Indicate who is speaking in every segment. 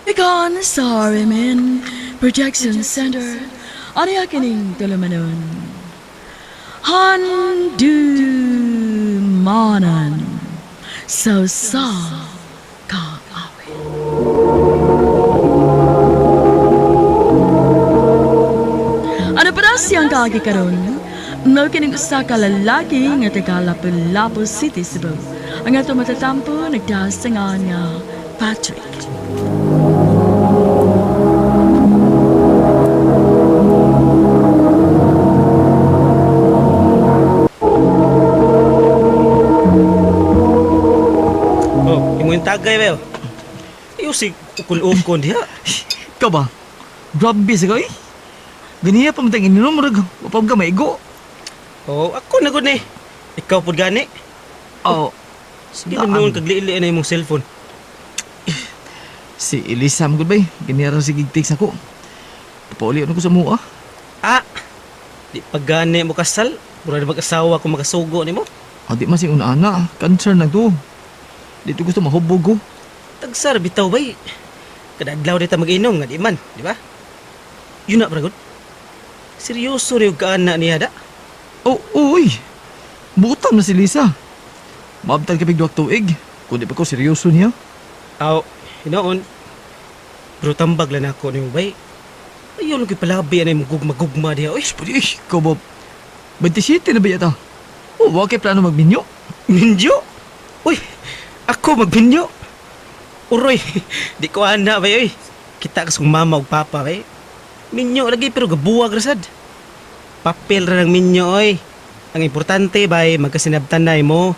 Speaker 1: Ikaw, sorry man. Projection Center. Ano kining tulumanon? Handumanan. So ka awit. Ano para siyang kagi karon? No kining usa ka lalaki nga taga Lapu-Lapu City, Cebu. Ang ato matatampo nagdasangan nga Patrick.
Speaker 2: Oh, imo yung tagay ba? Iyo si ukol-ukol diha.
Speaker 3: Ikaw ba? Grabe sa kay. Ganiya pa matang ininom rag. Wapam ka maigo.
Speaker 2: Oh, ako na gud ni. Ikaw pud gani.
Speaker 3: Oh,
Speaker 2: Sige man noon kaglili na imong cellphone.
Speaker 3: si Elisam gud bay. Ganiya ra sige text ako. Pauli ano ko sa mua.
Speaker 2: Ah. Di pa gani mo kasal. Mura mag-asawa kung makasugo nimo.
Speaker 3: Di man si una-ana. Concern lang to. Dito gusto mahubog ko.
Speaker 2: Tagsar bitaw bay. Kadadlaw dita mag-inom nga di man, di ba? Yun na bragod. Seryoso rin yung kaana niya da.
Speaker 3: Oh, uy. Butam na si Lisa. Maabtan ka bigduak tuig. Kung di pa ko seryoso niya.
Speaker 2: Aw, hinoon. Pero tambag lang ako niyo bay. Ayun ko palabi na yung gugma-gugma diya. Uy,
Speaker 3: Pwede ikaw ba? 27 na ba yata? Oh, wala kayo plano magbinyo?
Speaker 2: minjo? Uy, ako magbinyo. Uroy, di ko ana bay. Uy. Kita kasong mama o papa bay. Minyo lagi pero gabuwag rasad. Papel ra ng minyo oy. Ang importante bay magkasinabtanay mo.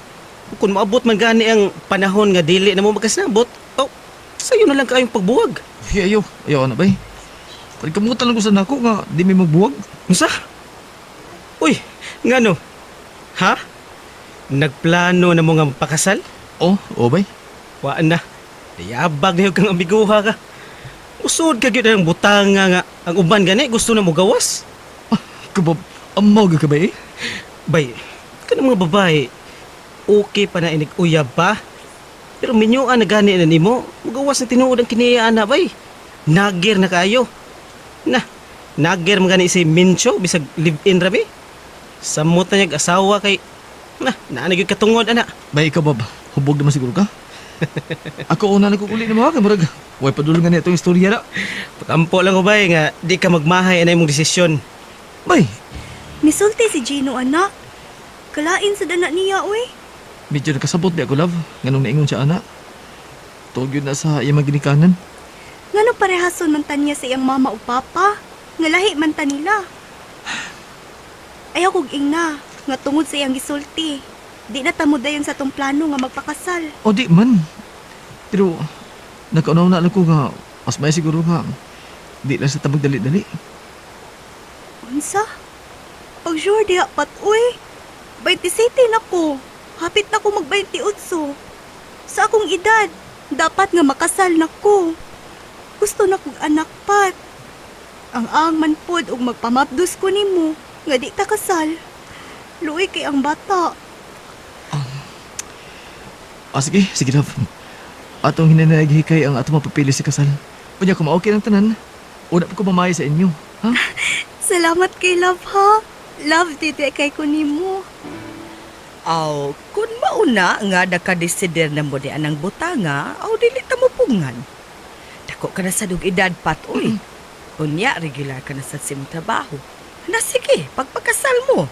Speaker 2: Kung maabot man gani ang panahon nga dili na mo magkasinabot, oh, sayo na lang kayong pagbuwag.
Speaker 3: Ayaw. Ayaw na ba? Pagkamutan lang ko sa nako nga di may magbuwag.
Speaker 2: Unsa? Uy, ngano? Ha? Nagplano na mo nga magpakasal?
Speaker 3: Oh, bay.
Speaker 2: Waan na. Yabag na yung kang ambiguha ka. Usod ka gyud ang butanga nga ang uban gani gusto na mo gawas.
Speaker 3: Kabab, amaw ka ba eh?
Speaker 2: Bay, kanang mga babae, okay pa na inig-uyab pa. Pero minyoan na gani na nimo, magawas na tinuod ang kiniyaan na bay. Nagir na kayo. Nagir man gani si Mincho, bisag live-in rabi. Samot na niyag asawa kay, naanag yung katungod, ana.
Speaker 3: Bay, kabab, hubog naman siguro ka. Ako una nagkukuli na mga kamurag. Huwag padulungan niya itong istorya na.
Speaker 2: Pakampo lang ko bay nga, di ka magmahay na imong desisyon.
Speaker 3: Bay,
Speaker 4: Misulti si Gino, anak. Kalain sa dana niya, uy.
Speaker 3: medyo nakasabot di ako, love. Ganong naingon siya, anak. Tuog yun na sa iyang ginikanan.
Speaker 4: Ngano parehason man tan niya sa iyang mama o papa? Nga lahi man tan nila. Ayaw kog ingna, nga tungod sa iyang gisulti. Di na tamudayon sa tong plano nga magpakasal.
Speaker 3: O di man. Pero, nagkaunaw na lang ko nga, mas may siguro nga, di lang sa tamag dali-dali.
Speaker 4: Unsa? Pag sure diha pat, uy. 27 na ko. Hapit na ko mag-28. Sa akong edad, dapat nga makasal na ko. Gusto na kong anak pat. Ang man pod og magpamapdos ko nimo nga di ta kasal. Luoy kay ang bata.
Speaker 3: Sige, love. Atong hinanagihikay ang atong mapapili sa kasal. Punya ko ma-okay ng tanan. Una pa ko mamaya sa inyo, ha?
Speaker 4: Salamat kay Love, ha? Love, dito kay ko nimo.
Speaker 5: Aw, kung mauna nga nakadesider na mo di anang butanga, aw dili ta mo pungan. Dako ka na sa dug edad pat, uy. Unya, regular ka na sa simong trabaho. Na sige, pagpakasal mo.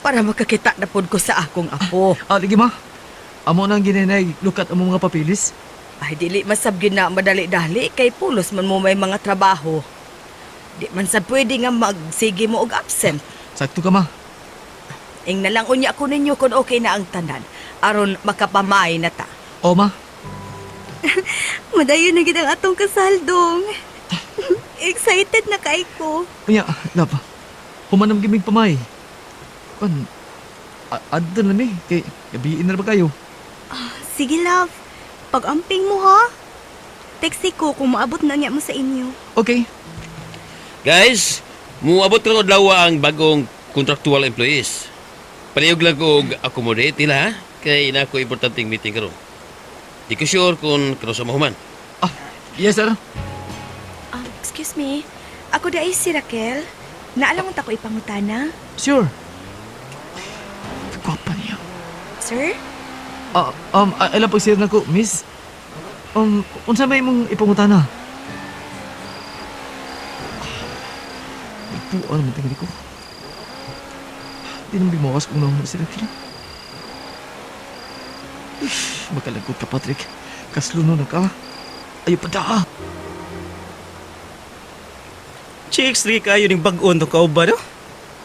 Speaker 5: Para makakita na pod ko sa akong apo.
Speaker 3: Lagi ma. Amo nang ginenay, lukat ang mga papilis.
Speaker 5: Ay, dili masabgin na madali-dali kay pulos man mo may mga trabaho. Di man sa pwede nga magsige mo og absent.
Speaker 3: Sakto ka ma.
Speaker 5: Ing na lang unya ko ninyo kung okay na ang tanan. Aron makapamay na ta.
Speaker 3: O ma.
Speaker 4: Madayon na gid ang atong kasaldong. Excited na kay ko.
Speaker 3: Punya, love. Humanam gimig pamay. Kan, adto na ni. Kay, gabiin na ba kayo?
Speaker 4: Sige, Love. Pag-amping mo, ha? Text ko kung maabot na niya mo sa inyo.
Speaker 3: Okay.
Speaker 6: Guys, muabot ko adlaw ang bagong contractual employees. Palihog lang ko og accommodate nila, ha? Kay na ko importanteng meeting karon. Di ko sure kung kano sa mahuman.
Speaker 3: Yes sir.
Speaker 4: Excuse me. Ako da si Raquel. Naalangon ta ko ipangutana.
Speaker 3: Sure. Gwapa niya.
Speaker 4: Sir?
Speaker 3: Alam pag-share na ko, miss. Unsa may mong ipangutana? Nagpuan naman tingin ko. Di naman bimawas kung naman si Raquel. Magkalagkot ka, Patrick. Kasluno na ka. Ayaw pa daa.
Speaker 2: Chicks, di kayo ning bag-on to kauba, no?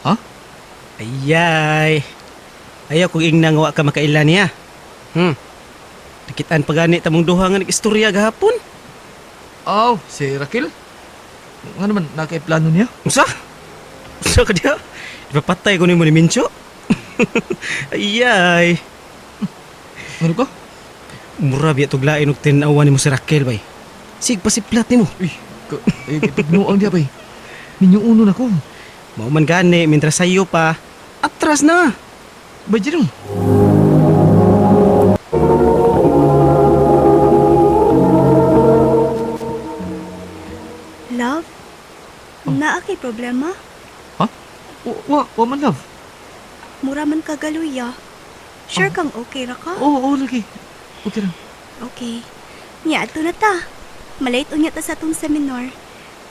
Speaker 3: Ha?
Speaker 2: Ayay. Ayaw kung ingna nga wa ka makailan niya. Nakitaan pa gani tamong duha nga nag-istorya gahapon.
Speaker 3: Si Raquel? Nga naman, plano niya?
Speaker 2: Unsa? Unsa ka diya? Ipapatay ko ni mo ni Mincho. Ayay.
Speaker 3: Ano ka?
Speaker 2: Mura biya tuglain og tinawan nimo si Raquel bay. Sig pasiplat nimo.
Speaker 3: Ipagnuang diya bay. Minyuuno na ko.
Speaker 2: Mao man gani mientras sayo pa atras na.
Speaker 3: Bay dyan.
Speaker 4: Love? Naa kay problema?
Speaker 3: Ha? Wa man love.
Speaker 4: Mura man ka galuya. Sure kang okay ra ka?
Speaker 3: Oo, lagi. Okay lang.
Speaker 4: Okay. Nya ato na ta. Malait unya ta sa atong seminar.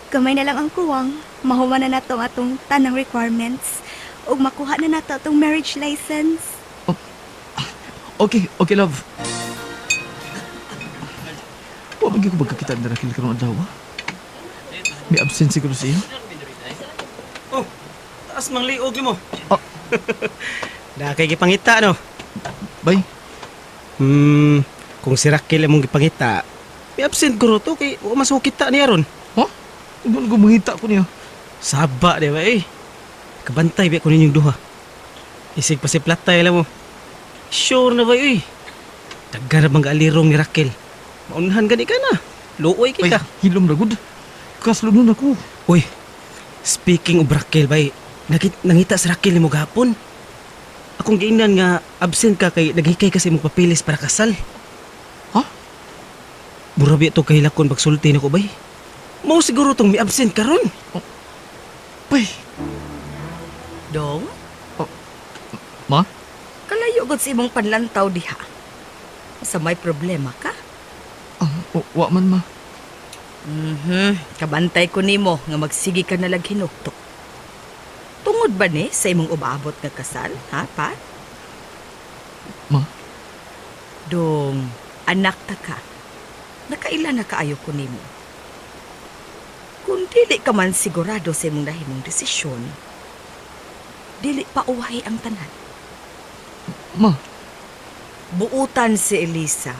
Speaker 4: Gamay na lang ang kuwang. Mahuman na nato atong tanang requirements. Ug makuha na nato atong marriage license.
Speaker 3: Okay, love. Wa bagi ko magkakita na Raquel karong adlaw. May absent siguro siya.
Speaker 2: Oh, taas mang liog nimo.
Speaker 3: Ah.
Speaker 2: Dakay gipangita no.
Speaker 3: Bay.
Speaker 2: Kung si Raquel among gipangita, may absent ko to kay wa masukita niya ron.
Speaker 3: Ha? Doon ko mangita ko niya.
Speaker 2: Saba di ba eh. Kabantay biya ko ninyong duha. Isig pa si platay lang mo. Sure na ba eh. Daggan na bang alirong ni Raquel. Maunahan gani ka na. Luoy
Speaker 3: Bay,
Speaker 2: ka.
Speaker 3: hilom na good. Kaslunon ako.
Speaker 2: Uy, speaking of Raquel bay, nangita si Raquel ni mo gahapon. Akong giingnan nga absent ka kay naghikay kasi mong papilis para kasal.
Speaker 3: Ha?
Speaker 2: Murabi ito kahilakon pagsulti na ko bay. Mao siguro tong may absent ka ron.
Speaker 3: Bay.
Speaker 5: Dong,
Speaker 3: Ma?
Speaker 5: kalayo gud sa imong panlantaw diha. Sa may problema ka?
Speaker 3: Wa man ma.
Speaker 5: Kabantay ko nimo nga magsigi ka nalag hinuktok. Tungod ba ni sa imong umaabot nga kasal, ha, Pat?
Speaker 3: Ma?
Speaker 5: Dong, anak ta ka. Nakailan na kaayo ko nimo. Kung dili ka man sigurado sa imong nahimong desisyon, dili pa uwahi ang tanan.
Speaker 3: Ma?
Speaker 5: Buutan si Elisa.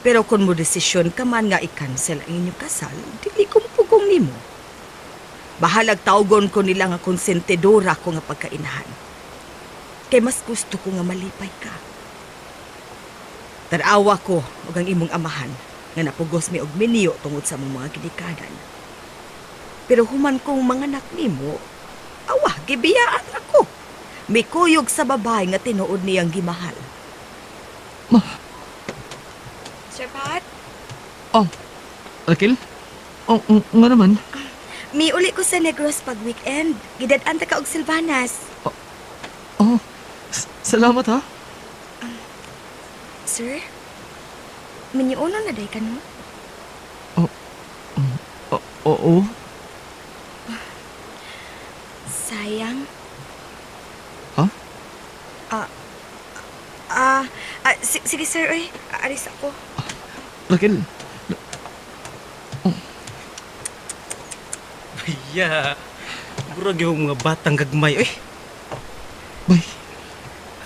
Speaker 5: Pero kung mo desisyon ka man nga i-cancel ang inyong kasal, dili ko mapugong nimo. Bahalag tawgon ko nila nga konsentidora ko nga pagkainahan. Kay mas gusto ko nga malipay ka. Tarawa ko og ang imong amahan nga napugos mi og miniyo tungod sa among mga gidikadan. Pero human kong manganak nimo, awa gibiyaan ako. May kuyog sa babae nga tinuod niyang gimahal.
Speaker 4: Sir Pat?
Speaker 3: Raquel? Nga naman.
Speaker 4: Mi uli ko sa Negros pag weekend. Gidad-an ta ka og Silvanas.
Speaker 3: Salamat ha.
Speaker 4: Sir? Miniuno na day ka no?
Speaker 3: Oo.
Speaker 4: Sayang.
Speaker 3: Ha?
Speaker 4: Sige sir, oy. Aris ako.
Speaker 3: Raquel.
Speaker 2: Yeah. Mura yung mga batang gagmay. Uy,
Speaker 3: Bay.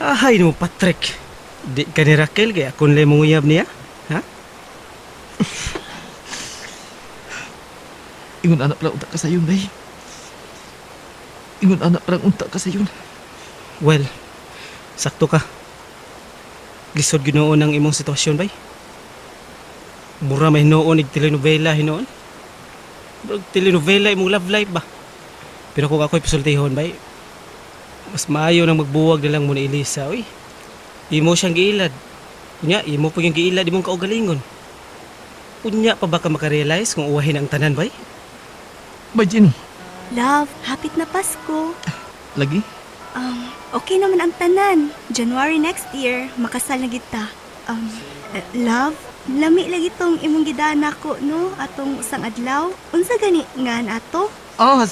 Speaker 2: hahay mo Patrick. Di ka ni Raquel kaya akong lemong uyab niya. Ha?
Speaker 3: Ingon anak pala unta ka sayon, bay. Ingon anak pala unta ka sayon.
Speaker 2: Well, sakto ka. Lisod ginoon ang imong sitwasyon bay. Mura may hinoon ig telenovela hinoon. Bro, telenovela imong love life ba? Pero kung ako'y pasultihon bay, mas maayo nang magbuwag na lang mo ni Elisa, uy. Imo siyang giilad. Kunya, imo po yung giilad imong kaugalingon. Kunya pa ba ka makarealize kung uwahin ang tanan bay?
Speaker 3: Bay, Gino.
Speaker 4: Love, hapit na Pasko.
Speaker 3: Lagi?
Speaker 4: Okay naman ang tanan. January next year, makasal na kita. Love, lami lagi tong imong gidaan nako no, atong isang adlaw. Unsa gani nga ato?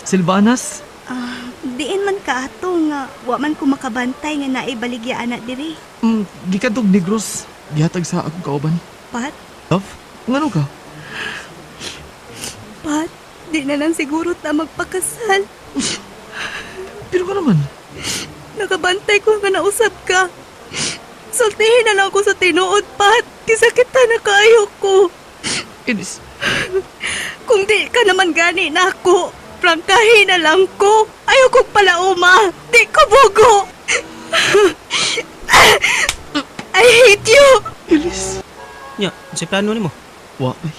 Speaker 3: Silvanas.
Speaker 4: Diin man ka ato nga wa man ko makabantay nga naibaligya anak diri.
Speaker 3: Gikadtog Negros. Gihatag sa akong kauban.
Speaker 4: Pat,
Speaker 3: Love, ngano ka?
Speaker 4: Pat, di na lang siguro ta magpakasal.
Speaker 3: Pero ka naman.
Speaker 4: Nakabantay ko nga nausap ka. Sultihin na lang ako sa tinuod, Pat. Kisakita na kayo ko.
Speaker 3: Inis.
Speaker 4: Kung di ka naman gani na ako, prangkahin na lang ko. Ayaw kong palauma. Di ko bugo. I hate you.
Speaker 3: Inis.
Speaker 2: Nya, sa plano nimo?
Speaker 3: Wa, bay.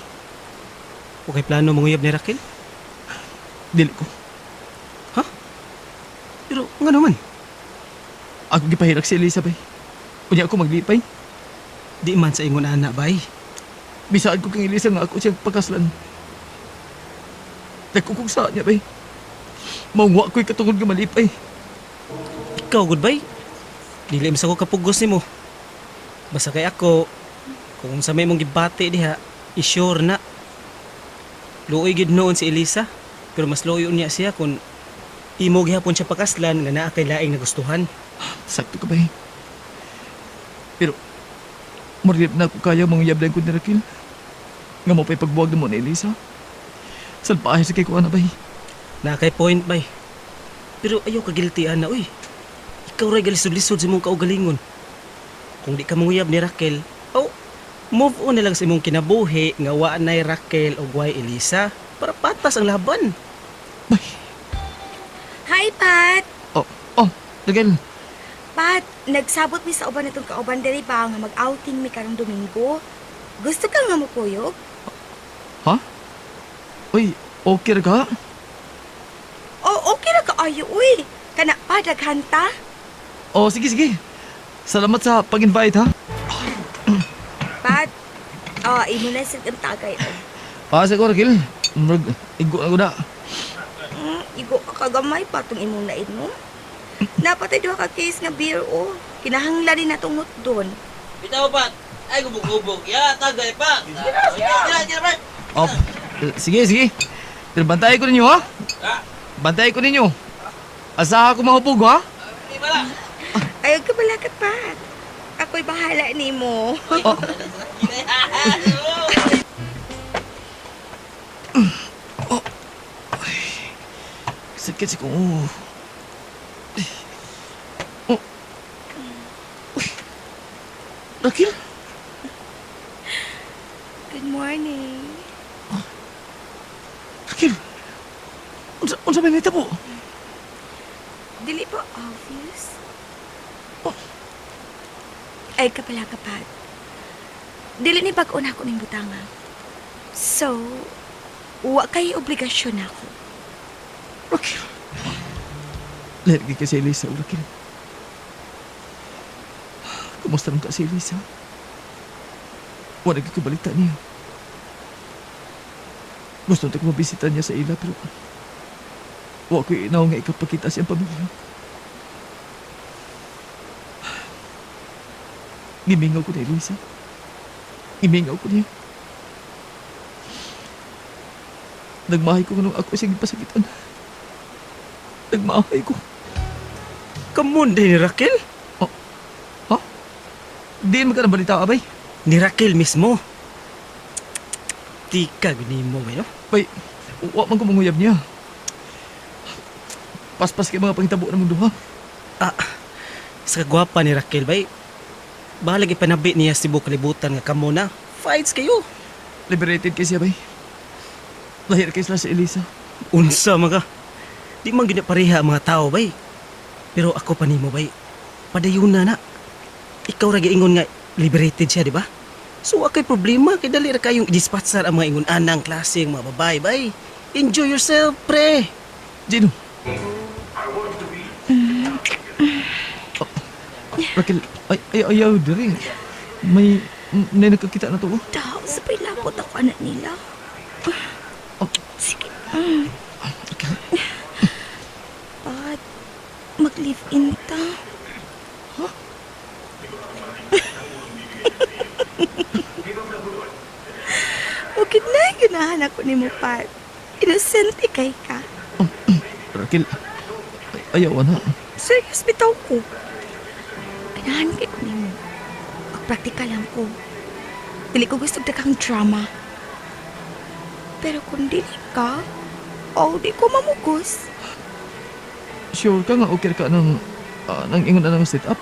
Speaker 2: Okay plano manguyab ni Raquel?
Speaker 3: Dili ko.
Speaker 2: Pero nga naman,
Speaker 3: Ako gipahirak si Elisa, bay. Kunya ako maglipay.
Speaker 2: di man sa ingon anak bay.
Speaker 3: Bisaan ko kang Elisa nga ako siyang pagkaslan. Nagkukong sa niya, bay. Maungwa ko'y katungod nga malipay.
Speaker 2: Ikaw, good bay. Dili sa ko kapugos nimo. Basta kay ako, kung sa may mong gibati diha, isure na. Luoy gid noon si Elisa, pero mas luoy niya siya kung imo gihapon siya pakaslan nga naa kay laing nagustuhan.
Speaker 3: Sakto ka, bay. Pero, marip na ako kaya mangyab lang ko ni Raquel. Nga mo pa'y pagbuwag na mo ni Elisa. Salpahay sa kay ko, bay.
Speaker 2: Na kay point bay. Pero ayaw ka guilty ana uy. Ikaw ray galisod-lisod sa imong kaugalingon. Kung di ka manguyab ni Raquel, move on na lang sa imong kinabuhi nga wa nay Raquel o way Elisa para patas ang laban.
Speaker 3: Bay.
Speaker 5: Hi, Pat!
Speaker 3: Raquel.
Speaker 5: Pat, nagsabot mi sa uban itong kauban diri ba nga mag-outing mi karong Domingo. Gusto ka nga mo kuyog?
Speaker 3: Ha? Uy, okay ra ka?
Speaker 5: Okay ra ka ayo, uy. Kana pa, daghanta.
Speaker 3: Sige. Salamat sa pag-invite, ha?
Speaker 5: Pat, imo na sa tagay.
Speaker 3: Sa ko, Raquel. Igo na ko na.
Speaker 5: Igo ka kagamay pa itong imong naid mo. Napatay duha ka case nga beer, Kinahanglan rin natong doon.
Speaker 7: Bitaw pa. Ay gubog-gubog. Ya, tagay pa.
Speaker 3: Sige. Pero bantayan ko ninyo, ha? Bantayan ko ninyo. Asaha ko mahupog, ha?
Speaker 5: Ayaw ka pala ka, Pat. Ako'y bahala ni mo.
Speaker 3: Sakit si ko. Raquel?
Speaker 5: Good morning.
Speaker 3: Raquel? Unsa ba nita po?
Speaker 5: Dili po obvious. Ay ka pala ka, Pat. Dili ni pag-una ko ning butanga. So, wa kay obligasyon ako.
Speaker 3: Raquel? Lergi ka si Elisa, Raquel. Kumusta nung ka si Elisa? Wala nagkabalita niya. Gusto nito ko mabisita niya sa ila, pero wala ko inaw nga ikapakita siyang pamilya. Gimingaw ko na Elisa. Gimingaw ko niya. Nagmahay ko nung ako siyang pasakitan. Nagmahay ko.
Speaker 2: Kamon din ni Raquel?
Speaker 3: Di mo ka nabalita, abay.
Speaker 2: Ni Raquel mismo. Tika gini mo ba no?
Speaker 3: Bay, wak man ko manguyab niya. Paspas kay mga pangitabo na mong duha.
Speaker 2: Sa kagwapa ni Raquel bay. Bahalag ipanabi niya si kalibutan nga kamo na. Fights kayo.
Speaker 3: Liberated kay siya, bay. Lahir kay sila si Elisa.
Speaker 2: Unsa mga. Di man ginapareha ang mga tao bay. Pero ako pa nimo bay. Padayuna na. Ikaw ra giingon nga liberated siya, di ba? So, akay problema. Kaya dali ra kayong i-dispatsar ang mga ingon anang klase ng mga babae, bay. Enjoy yourself, pre.
Speaker 3: Gino. Raquel, ayaw diri. May nakakita na to.
Speaker 5: Daw, sabay lapot ako anak nila. Sige.
Speaker 4: ganahan ako ni mo, Pat. Inosente kay ka.
Speaker 3: Raquel, ayaw na.
Speaker 4: Serious bitaw ko. Ganahan kay ko ni mo. Pagpraktikal lang ko. Dili ko gusto dakang drama. Pero kung dili ka, di ko mamugos.
Speaker 3: Sure ka nga okay ka ng ingon na ng set-up?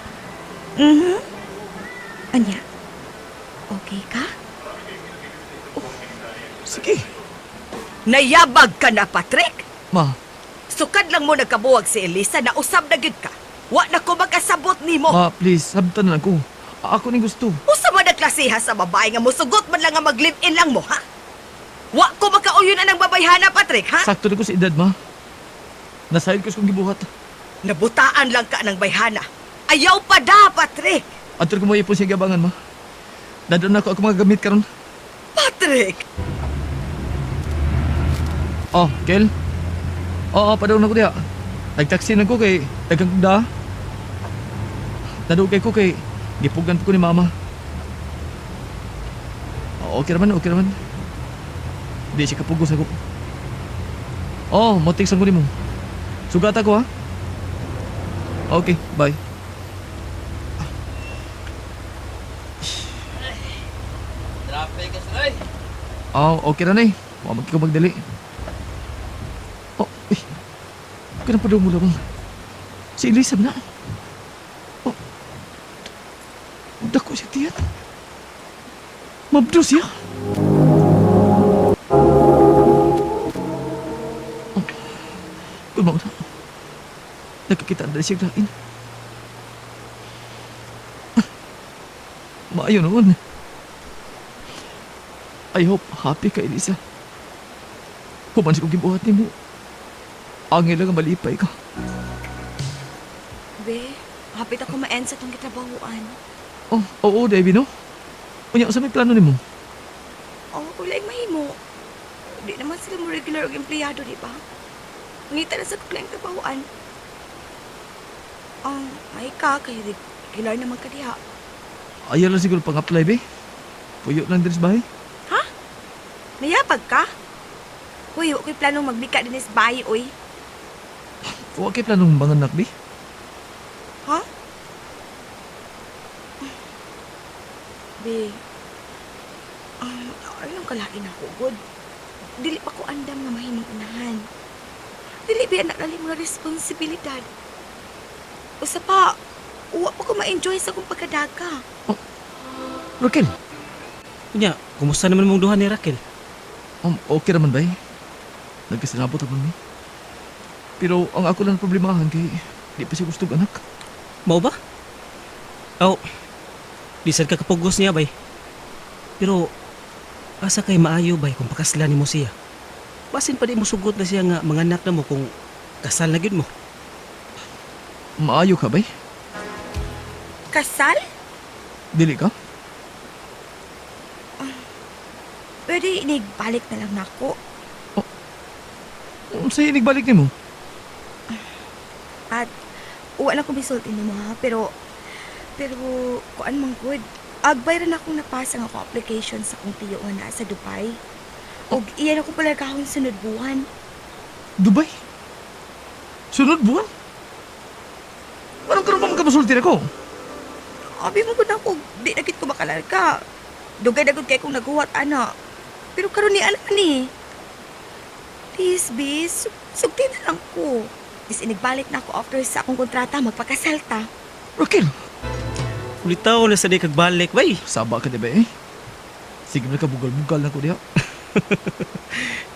Speaker 4: Anya, okay ka?
Speaker 3: Sige.
Speaker 5: Nayabag ka na, Patrick.
Speaker 3: Ma,
Speaker 5: Sukad lang mo nagkabuwag si Elisa na usab na gyud ka. Wa na ko magkasabot nimo.
Speaker 3: ma, please, sabtan na ako. Ako ni gusto.
Speaker 5: Usa man nagklasiha sa babae nga musugot man lang nga mag-live-in lang mo, ha? Wa ko magkauyon na ng babayhana, Patrick, ha?
Speaker 3: Sakto na ko sa edad, ma. Nasayod ko sa kong gibuhat.
Speaker 5: Nabutaan lang ka ng bayhana. Ayaw pa da, Patrick.
Speaker 3: Antor ko mo ipon siya gabangan, ma. Dadaan na ako mga gamit karon.
Speaker 5: Patrick!
Speaker 3: Oh, Kel? Oo, padaw na ko diya. Nagtaksi na ko kay dagang da. Nadugay ko kay gipugan ko ni mama. Okay naman, okay naman. Di siya kapugos ako. Oh, motik sang mo. Sugat ako ha. Okay, bye.
Speaker 7: Traffic ka sa
Speaker 3: Oh, okay na eh. Huwag ko magdali. Oh, Kaya pa daw mo lamang. Si Elisa na. Oh, dako siya tiyan. Mabdo siya. Oh, kulmaw na. Nakakita na siya lain. Maayo noon. I hope happy ka, Elisa. Human siya kong gibuhat ni mo. Angel lang ang malipay ka.
Speaker 4: Be, hapit ako ma-end sa itong kitrabahuan.
Speaker 3: Oh, oo, Debbie, no? Unya, sa may plano ni mo?
Speaker 4: Wala yung mahimo. Di naman sila mo regular og empleyado, di ba? Ngita na sa kuklang trabahuan. May ka, kaya regular naman ka diha.
Speaker 3: Ayaw lang siguro pang-apply, be. Puyo lang din sa bahay.
Speaker 4: Nayapag ka? Uy, huwag ko'y planong magbika din sa bahay, uy.
Speaker 3: Huwag kayo planong mga anak, be.
Speaker 4: Ha? Be, ayong kalain ako, good. Dili pa ko andam nga mahimong unahan. Dili ba anak lalim nga responsibilidad. Usa pa, uwa pa ko ma-enjoy sa kong pagkadaga.
Speaker 3: Raquel,
Speaker 2: Unya, kumusta naman mong duha ni Raquel?
Speaker 3: okay naman ba eh? Nagkasinabot ako ni. Pero ang ako lang problemahan kay di pa siya gustong anak.
Speaker 2: Mao ba? Di sad ka kapugos niya bay. Pero asa kay maayo bay kung pakasla nimo siya. Basin pa di mo sugot na siya nga manganak na mo kung kasal na gyud mo.
Speaker 3: Maayo ka ba eh?
Speaker 4: Kasal?
Speaker 3: Dili ka?
Speaker 4: Pwede inigbalik na lang nako.
Speaker 3: Sa'yo nagbalik ni mo?
Speaker 4: At uwa na ko bisulti ni mo ha. Pero kuan mang good. Agbay rin akong napasa nga akong application sa kong tiyo nga naa sa Dubai. Og iyan ako pala kahon sunod buwan.
Speaker 3: Dubai? Sunod buwan? Anong karoon pa magkapasulti na ko?
Speaker 4: Abi mo ko na ko, di na ko makalarga. Dugay-dagod kay kong naguwat ana. Pero karon ni anak ni. Please, bis, sugti na lang ko. Bis inigbalik na ako after sa akong kontrata, magpakasal ta.
Speaker 3: Raquel,
Speaker 2: Ulitaw na sa di kagbalik bay.
Speaker 3: saba ka di ba eh? Sige na ka, bugal-bugal na ko diha.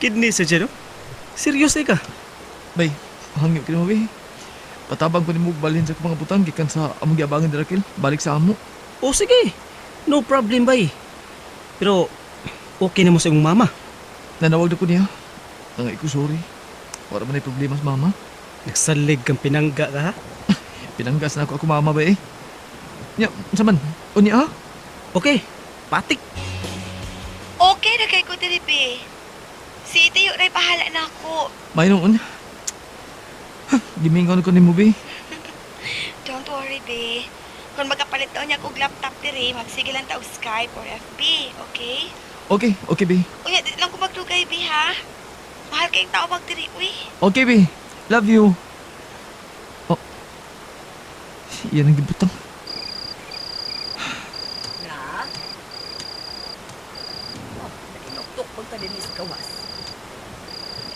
Speaker 2: Kidney sa no? Serious ka?
Speaker 3: Bay, hangyo ka mo bay. Patabang ko ni mo balhin sa mga butang gikan sa among giabangan ni Raquel. Balik sa amo.
Speaker 2: O sige, no problem bay. Pero okay na mo sa imong mama.
Speaker 3: Nanawag na ko niya. Nangay ko sorry. Wala man ay problema sa mama.
Speaker 2: Nagsalig kang pinangga ka ha?
Speaker 3: Pinanggas na ako mama ba eh. Nya, saman. Unya ha?
Speaker 2: Okay, patik.
Speaker 4: Okay na kay ko diripi. Si Tiyo ray pahala na ako.
Speaker 3: May noon. Gimingon ko ni mo be.
Speaker 4: Don't worry, be. Kung magkapalit daw niya kong laptop diri, magsige lang ta og Skype or FB, okay?
Speaker 3: Okay, okay, be.
Speaker 4: Unya, di lang ko magdugay, Bi, ha? Mahal kayong tawag diri, uy.
Speaker 3: Okay, be. Love you. Oh. Yan ang gibutang.
Speaker 5: Na? Oh, nakinoktok pag ka din is gawas.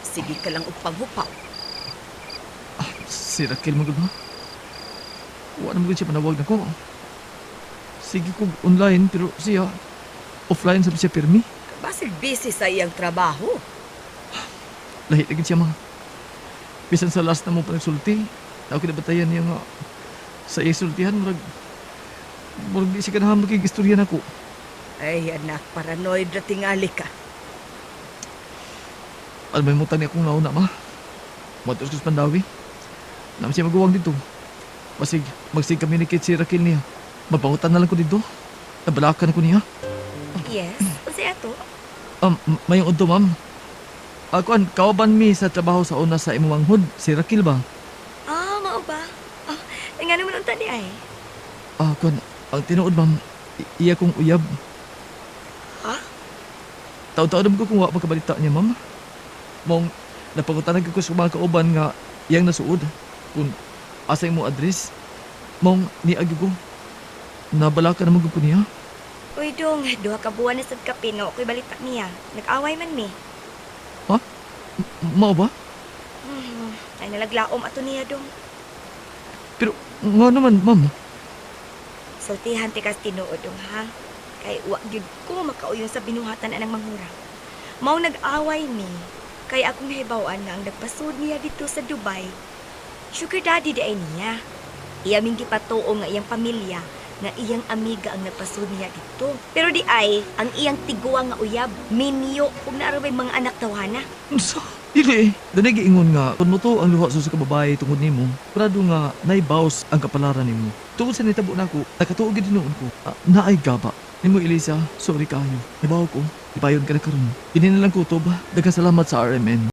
Speaker 5: Sige ka lang upang-hupaw.
Speaker 3: Si Raquel mo ba? Wala naman siya panawag na ko. Sige ko online pero siya offline sabi siya pirmi.
Speaker 5: Basig busy sa iyang trabaho.
Speaker 3: Lahi lagi siya mga. Bisan sa last na mo pa nagsulti. Ako kinabatayan niya nga sa iya sultihan. Murag di siya kanahan magkikistorya na ko.
Speaker 5: Ay, anak, paranoid na tingali ka.
Speaker 3: Alam mo tani akong nauna ma. Matos ko sa Pandawi. Naman siya magawang dito. Basig magsig-communicate si Raquel niya. Mapangutan na lang ko dito. Nabalakan ko niya.
Speaker 4: Yes, unsay ato?
Speaker 3: Mayong udto, ma'am. Ako kawaban mi sa trabaho sa una sa imong manghod, si Raquel ba?
Speaker 4: Ah, mao ba? Nga naman unta di ay.
Speaker 3: Kuan, ang tinuod, ma'am, iya kong uyab.
Speaker 4: Ha?
Speaker 3: Taon-taon ko kung wa pagkabalita niya, ma'am. Mong, napangutanag ko sa mga kauban nga iyang nasuod. Kung asay mo address, mong niagi ko. Nabalaka naman ko niya.
Speaker 4: Uy, dong, duha ka buwan na sad kapino, ko'y balita niya. Nag-away man mi.
Speaker 3: Mao ba?
Speaker 4: Ay nalaglaom ato niya, dong.
Speaker 3: Pero, nga naman, ma'am.
Speaker 4: Sultihan ti kas tinuod, dong, ha? Kay wa gyud ko makauyon sa binuhatan anang manghura. Mao nag-away mi. Kay akong nahibawan nga ang nagpasud niya dito sa Dubai. Sugar daddy di ay niya. Iya ming gipatuo nga iyang pamilya nga iyang amiga ang nagpasud niya dito. Pero di ay, ang iyang tiguwa nga uyab, minyo, kung naarabay mga anak tawana.
Speaker 3: Sa, dili. Danay giingon nga, kung mo to ang luha sa kababae tungod nimo, prado nga naibaws ang kapalaran nimo. Tungod sa nitabo na ko, nakatuog din noon ko. Naay gaba. Nimo Elisa, sorry kayo. Ibaw ko, ipayon ka na karon. Hindi na lang kutob. Daghang salamat sa RMN.